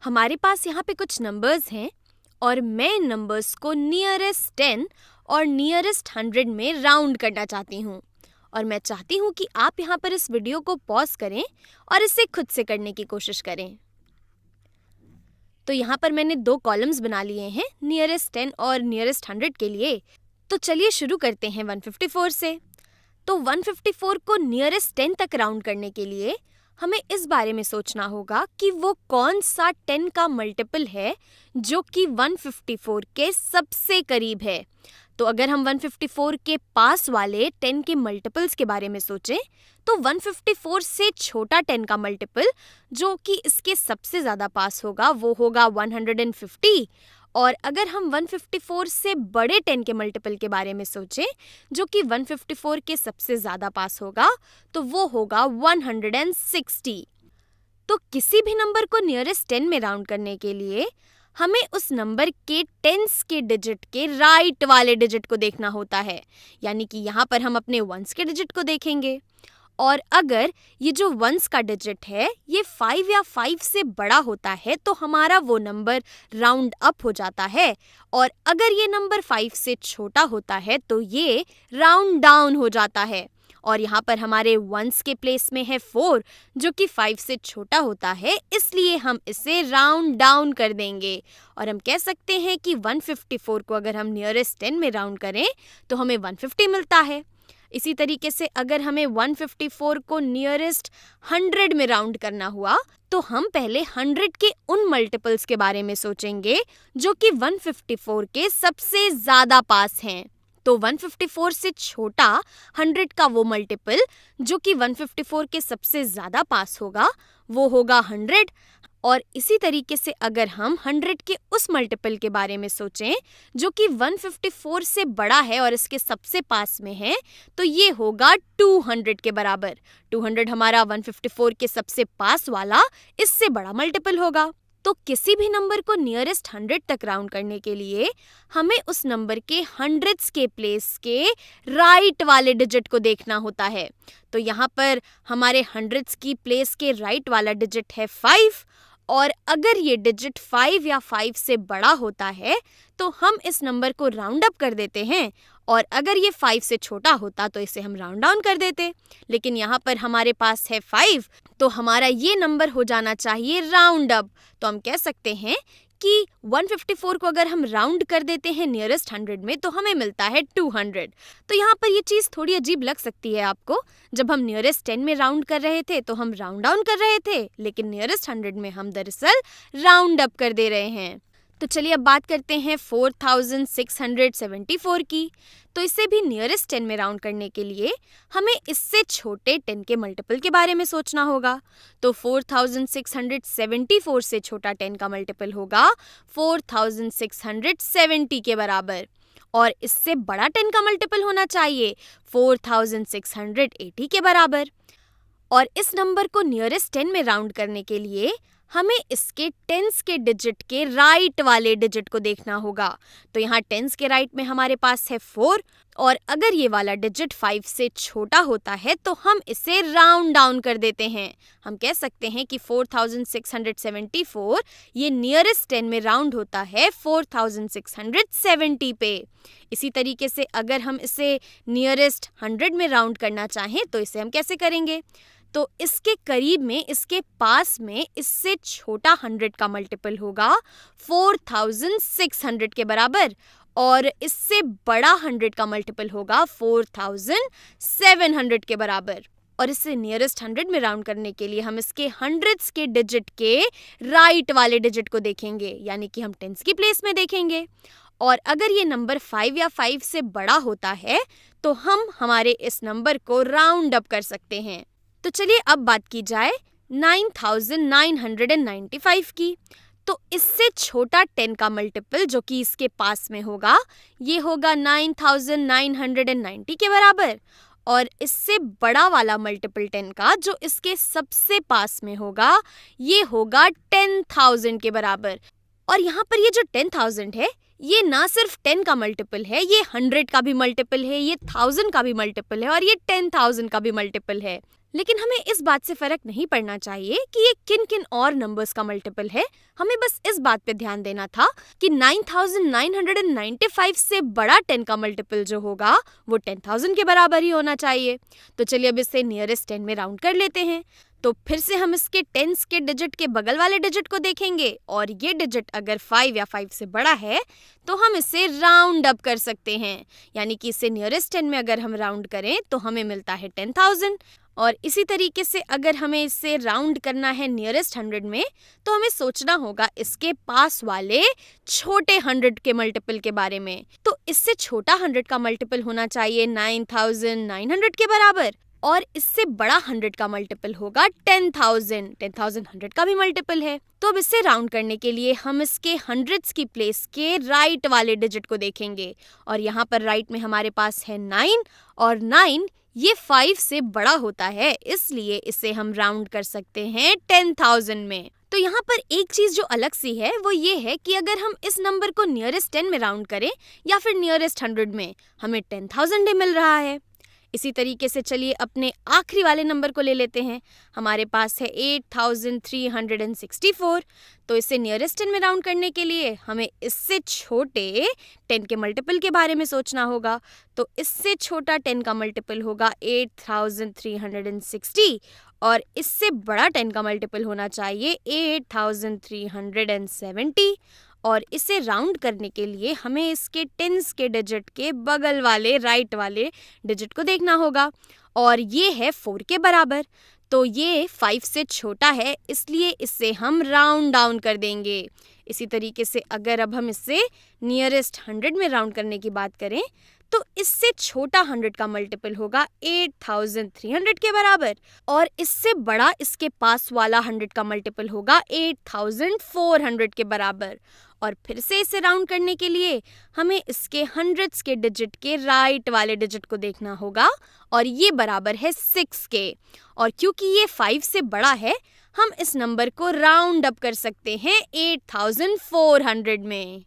हमारे पास यहाँ पे कुछ नंबर्स हैं और मैं इन नंबर्स को नियरेस्ट 10 और नियरेस्ट 100 में राउंड करना चाहती हूँ और मैं चाहती हूँ कि आप यहाँ पर इस वीडियो को पॉज करें और इसे खुद से करने की कोशिश करें। तो यहाँ पर मैंने 2 कॉलम्स बना लिए हैं नियरेस्ट 10 और नियरेस्ट 100 के लिए। तो चलिए शुरू करते हैं 154 से। तो 154 को नियरेस्ट 10 तक राउंड करने के लिए हमें इस बारे में सोचना होगा कि वो कौन सा 10 का मल्टीपल है जो कि 154 के सबसे करीब है। तो अगर हम 154 के पास वाले 10 के मल्टीपल्स के बारे में सोचें तो 154 से छोटा 10 का मल्टीपल जो कि इसके सबसे ज़्यादा पास होगा वो होगा 150। और अगर हम 154 से बड़े 10 के मल्टीपल के बारे में सोचें जो कि 154 के सबसे ज़्यादा पास होगा तो वो होगा 160। तो किसी भी नंबर को नियरेस्ट 10 में राउंड करने के लिए हमें उस नंबर के टेंस के डिजिट के राइट वाले डिजिट को देखना होता है, यानी कि यहाँ पर हम अपने वंस के डिजिट को देखेंगे। और अगर ये जो वंस का डिजिट है ये 5 या 5 से बड़ा होता है तो हमारा वो नंबर राउंड अप हो जाता है, और अगर ये नंबर 5 से छोटा होता है तो ये राउंड डाउन हो जाता है। और यहाँ पर हमारे वंस के प्लेस में है 4 जो कि 5 से छोटा होता है, इसलिए हम इसे राउंड डाउन कर देंगे और हम कह सकते हैं कि 154 को अगर हम नियरेस्ट 10 में राउंड करें तो हमें 150 मिलता है। इसी तरीके से अगर हमें 154 को नियरेस्ट 100 में राउंड करना हुआ तो हम पहले 100 के उन मल्टीपल्स के बारे में सोचेंगे जो कि 154 के सबसे ज़्यादा पास हैं। तो 154 से छोटा 100 का वो मल्टीपल जो कि 154 के सबसे ज़्यादा पास होगा वो होगा 100। और इसी तरीके से अगर हम 100 के उस मल्टीपल के बारे में सोचें जो कि 154 से बड़ा है और इसके सबसे पास में है तो ये होगा 200 के बराबर। 200 हमारा 154 के सबसे पास वाला इससे बड़ा मल्टीपल होगा। तो किसी भी नंबर को नियरेस्ट 100 तक राउंड करने के लिए हमें उस नंबर के हंड्रेड्स के प्लेस के राइट वाले डिजिट को देखना होता है। तो यहाँ पर हमारे हंड्रेड्स की प्लेस के राइट वाला डिजिट है 5, और अगर ये डिजिट 5 या 5 से बड़ा होता है तो हम इस नंबर को राउंड अप कर देते हैं, और अगर ये 5 से छोटा होता तो इसे हम राउंड डाउन कर देते। लेकिन यहाँ पर हमारे पास है 5 तो हमारा ये नंबर हो जाना चाहिए राउंड अप। तो हम कह सकते हैं कि 154 को अगर हम राउंड कर देते हैं नियरेस्ट 100 में तो हमें मिलता है 200। तो यहाँ पर ये चीज़ थोड़ी अजीब लग सकती है आपको। जब हम नियरेस्ट 10 में राउंड कर रहे थे तो हम राउंड डाउन कर रहे थे, लेकिन नियरेस्ट 100 में हम दरअसल राउंड अप कर दे रहे हैं। तो चलिए अब बात करते हैं 4674 की। तो इसे भी नियरेस्ट 10 में राउंड करने के लिए हमें इससे छोटे 10 के मल्टीपल के बारे में सोचना होगा। तो 4674 से छोटा 10 का मल्टीपल होगा 4670 के बराबर, और इससे बड़ा 10 का मल्टीपल होना चाहिए 4680 के बराबर। और इस नंबर को नियरेस्ट 10 में राउंड करने के लिए हमें इसके टेंस के डिजिट के राइट वाले डिजिट को देखना होगा। तो यहाँ टेंस के राइट में हमारे पास है 4, और अगर ये वाला डिजिट 5 से छोटा होता है तो हम इसे राउंड डाउन कर देते हैं। हम कह सकते हैं कि 4674 ये नियरेस्ट 10 में राउंड होता है 4670 पे। इसी तरीके से अगर हम इसे नियरेस्ट 100 में राउंड करना चाहें तो इसे हम कैसे करेंगे? तो इसके करीब में, इसके पास में इससे छोटा 100 का मल्टीपल होगा 4600 के बराबर, और इससे बड़ा 100 का मल्टीपल होगा 4700 के बराबर। और इसे नियरेस्ट 100 में राउंड करने के लिए हम इसके हंड्रेड्स के डिजिट के राइट वाले डिजिट को देखेंगे, यानी कि हम टेंस की प्लेस में देखेंगे। और अगर ये नंबर 5 या 5 से बड़ा होता है तो हम हमारे इस नंबर को राउंड अप कर सकते हैं। तो चलिए अब बात की जाए 9995 की। तो इससे छोटा 10 का मल्टीपल जो कि इसके पास में होगा ये होगा 9990 के बराबर, और इससे बड़ा वाला मल्टीपल 10 का जो इसके सबसे पास में होगा ये होगा 10,000 के बराबर। और यहाँ पर ये जो 10,000 है ये ना सिर्फ 10 का मल्टीपल है, ये 100 का भी मल्टीपल है, ये 1000 का भी मल्टीपल है और ये 10,000 का भी मल्टीपल है। लेकिन हमें इस बात से फर्क नहीं पड़ना चाहिए कि ये किन किन और नंबर्स का मल्टीपल है। हमें बस इस बात पे ध्यान देना था कि 9995 से बड़ा 10 का मल्टीपल जो होगा वो 10,000 के बराबर ही होना चाहिए। तो चलिए अब इसे नियरेस्ट 10 में राउंड कर लेते हैं। तो फिर से हम इसके टेंस के डिजिट के बगल वाले डिजिट को देखेंगे और ये डिजिट अगर 5 या 5 से बड़ा है तो हम इसे राउंड अप कर सकते हैं, यानी कि इसे नियरेस्ट 10 में अगर हम राउंड करें तो हमें मिलता है 10,000। और इसी तरीके से अगर हमें इसे राउंड करना है नियरेस्ट 100 में तो हमें सोचना होगा इसके पास वाले छोटे 100 के मल्टीपल के बारे में। तो इससे छोटा 100 का मल्टीपल होना चाहिए 9,900 के बराबर और इससे बड़ा 100 का मल्टीपल होगा 10,000। 10,000 100 का भी मल्टीपल है। तो अब इसे राउंड करने के लिए हम इसके हंड्रेड्स की प्लेस के राइट वाले डिजिट को देखेंगे और यहाँ पर राइट में हमारे पास है 9 और 9 ये 5 से बड़ा होता है, इसलिए इसे हम राउंड कर सकते हैं 10,000 में। तो यहाँ पर एक चीज जो अलग सी है वो ये है कि अगर हम इस नंबर को नियरेस्ट 10 में राउंड करें या फिर नियरेस्ट 100 में हमें 10,000 ही मिल रहा है। इसी तरीके से चलिए अपने आखिरी वाले नंबर को ले लेते हैं। हमारे पास है 8,364। तो इसे नियरेस्ट 10 में राउंड करने के लिए हमें इससे छोटे 10 के मल्टीपल के बारे में सोचना होगा। तो इससे छोटा 10 का मल्टीपल होगा 8,360 और इससे बड़ा 10 का मल्टीपल होना चाहिए 8,370। और इसे राउंड करने के लिए हमें इसके टेंस के डिजिट के बगल वाले राइट वाले डिजिट को देखना होगा और ये है 4 के बराबर। तो ये 5 से छोटा है, इसलिए इसे हम राउंड डाउन कर देंगे। इसी तरीके से अगर अब हम इसे नियरेस्ट 100 में राउंड करने की बात करें तो इससे छोटा 100 का मल्टीपल होगा 8,300 के बराबर और इससे बड़ा इसके पास वाला 100 का मल्टीपल होगा 8,400 के बराबर। और फिर से इसे राउंड करने के लिए हमें इसके हंड्रेड्स के डिजिट के राइट वाले डिजिट को देखना होगा और ये बराबर है 6 के। और क्योंकि ये 5 से बड़ा है हम इस नंबर को राउंड अप कर सकते हैं 8,400 में।